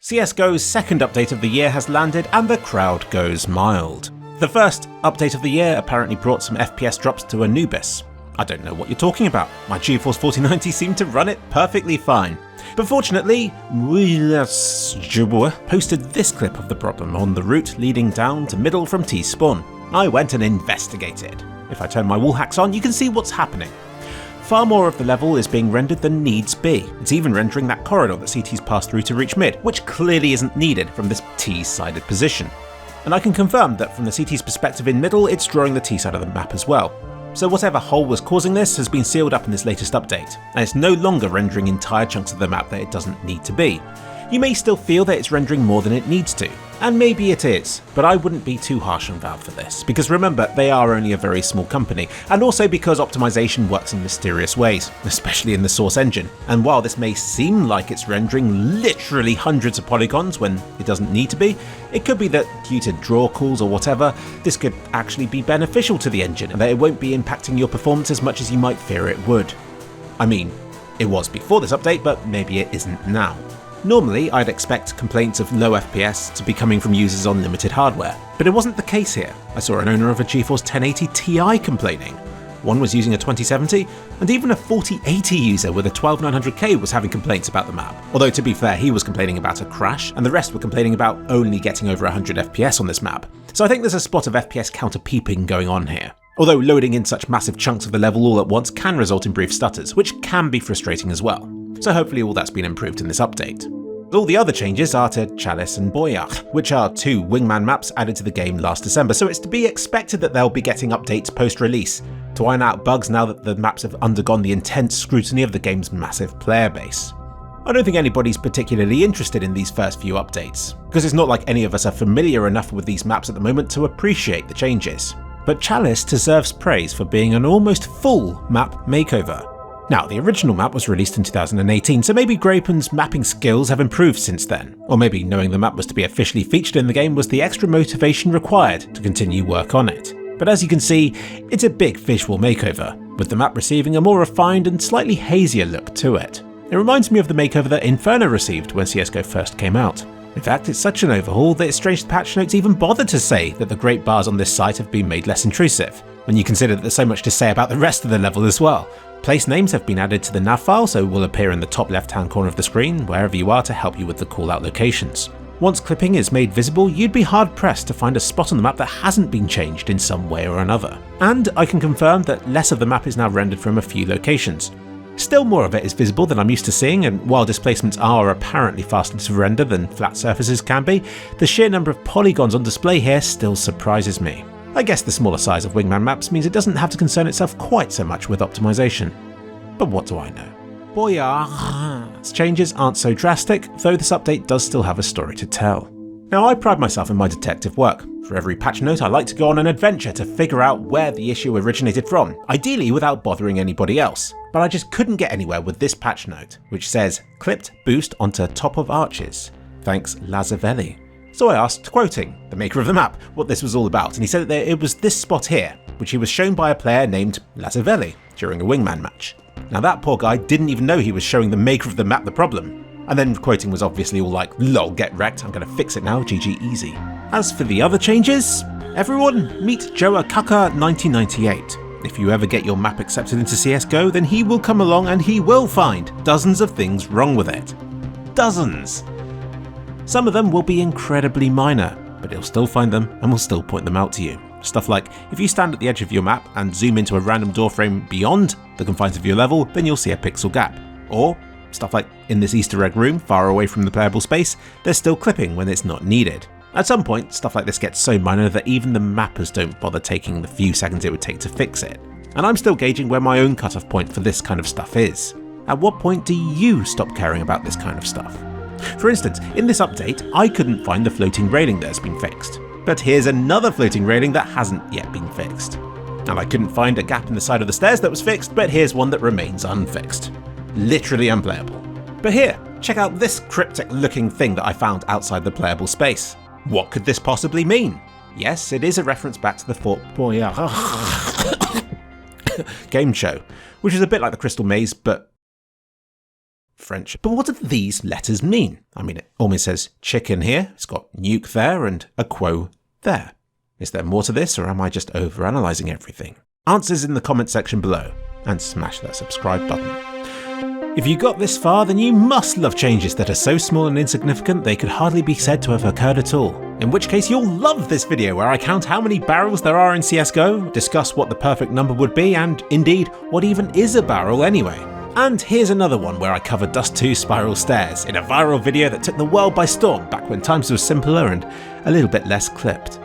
CSGO's second update of the year has landed and the crowd goes mild. The first update of the year apparently brought some FPS drops to Anubis. I don't know what you're talking about. My GeForce 4090 seemed to run it perfectly fine. But fortunately, posted this clip of the problem on the route leading down to middle from T-spawn. I went and investigated. If I turn my wall hacks on, you can see what's happening. Far more of the level is being rendered than needs be. It's even rendering that corridor that CTs pass through to reach mid, which clearly isn't needed from this T-sided position. And I can confirm that from the CT's perspective in middle, it's drawing the T side of the map as well. So whatever hole was causing this has been sealed up in this latest update, and it's no longer rendering entire chunks of the map that it doesn't need to be. You may still feel that it's rendering more than it needs to, and maybe it is, but I wouldn't be too harsh on Valve for this, because remember, they are only a very small company, and also because optimization works in mysterious ways, especially in the source engine. And while this may seem like it's rendering literally hundreds of polygons when it doesn't need to be, it could be that due to draw calls or whatever, this could actually be beneficial to the engine, and that it won't be impacting your performance as much as you might fear it would. I mean, it was before this update, but maybe it isn't now. Normally, I'd expect complaints of low FPS to be coming from users on limited hardware, but it wasn't the case here. I saw an owner of a GeForce 1080 Ti complaining. One was using a 2070, and even a 4080 user with a 12900K was having complaints about the map. Although to be fair, he was complaining about a crash, and the rest were complaining about only getting over 100 FPS on this map. So I think there's a spot of FPS counter peeping going on here. Although loading in such massive chunks of the level all at once can result in brief stutters, which can be frustrating as well. So hopefully all that's been improved in this update. All the other changes are to Chalice and Boyarghhh, which are two wingman maps added to the game last December, so it's to be expected that they'll be getting updates post-release to iron out bugs now that the maps have undergone the intense scrutiny of the game's massive player base. I don't think anybody's particularly interested in these first few updates, because it's not like any of us are familiar enough with these maps at the moment to appreciate the changes. But Chalice deserves praise for being an almost full map makeover. Now, the original map was released in 2018, so maybe Graypon's mapping skills have improved since then, or maybe knowing the map was to be officially featured in the game was the extra motivation required to continue work on it. But as you can see, it's a big visual makeover, with the map receiving a more refined and slightly hazier look to it. It reminds me of the makeover that Inferno received when CSGO first came out. In fact, it's such an overhaul that it's strange the patch notes even bother to say that the great bars on this site have been made less intrusive, when you consider that there's so much to say about the rest of the level as well. Place names have been added to the nav file, so will appear in the top left hand corner of the screen wherever you are to help you with the callout locations. Once clipping is made visible, you'd be hard pressed to find a spot on the map that hasn't been changed in some way or another. And I can confirm that less of the map is now rendered from a few locations. Still more of it is visible than I'm used to seeing, and while displacements are apparently faster to render than flat surfaces can be, the sheer number of polygons on display here still surprises me. I guess the smaller size of wingman maps means it doesn't have to concern itself quite so much with optimization. But what do I know? Boyarghhh's changes aren't so drastic, though this update does still have a story to tell. Now, I pride myself in my detective work. For every patch note, I like to go on an adventure to figure out where the issue originated from, ideally without bothering anybody else. But I just couldn't get anywhere with this patch note, which says, clipped boost onto top of arches. Thanks Lazavelli. So I asked, quoting the maker of the map, what this was all about, and he said that it was this spot here, which he was shown by a player named Lazavelli during a wingman match. Now that poor guy didn't even know he was showing the maker of the map the problem. And then quoting was obviously all like, lol, get wrecked, I'm gonna fix it now, GG easy. As for the other changes, everyone meet Boyarghhh 1998. If you ever get your map accepted into CSGO, then he will come along and he will find dozens of things wrong with it. Dozens! Some of them will be incredibly minor, but he'll still find them and will still point them out to you. Stuff like, if you stand at the edge of your map and zoom into a random door frame beyond the confines of your level, then you'll see a pixel gap. Or stuff like, in this Easter egg room far away from the playable space, there's still clipping when it's not needed. At some point, stuff like this gets so minor that even the mappers don't bother taking the few seconds it would take to fix it. And I'm still gauging where my own cutoff point for this kind of stuff is. At what point do you stop caring about this kind of stuff? For instance, in this update, I couldn't find the floating railing that has been fixed. But here's another floating railing that hasn't yet been fixed. And I couldn't find a gap in the side of the stairs that was fixed, but here's one that remains unfixed. Literally unplayable. But here, check out this cryptic looking thing that I found outside the playable space. What could this possibly mean? Yes, it is a reference back to the Fort Boyarghhh game show, which is a bit like the Crystal Maze, but French. But what do these letters mean? I mean, it almost says chicken here, it's got nuke there, and a quo there. Is there more to this, or am I just overanalyzing everything? Answers in the comment section below, and smash that subscribe button. If you got this far, then you must love changes that are so small and insignificant they could hardly be said to have occurred at all. In which case you'll love this video where I count how many barrels there are in CSGO, discuss what the perfect number would be, and indeed, what even is a barrel anyway. And here's another one where I covered Dust 2 spiral stairs in a viral video that took the world by storm back when times were simpler and a little bit less clipped.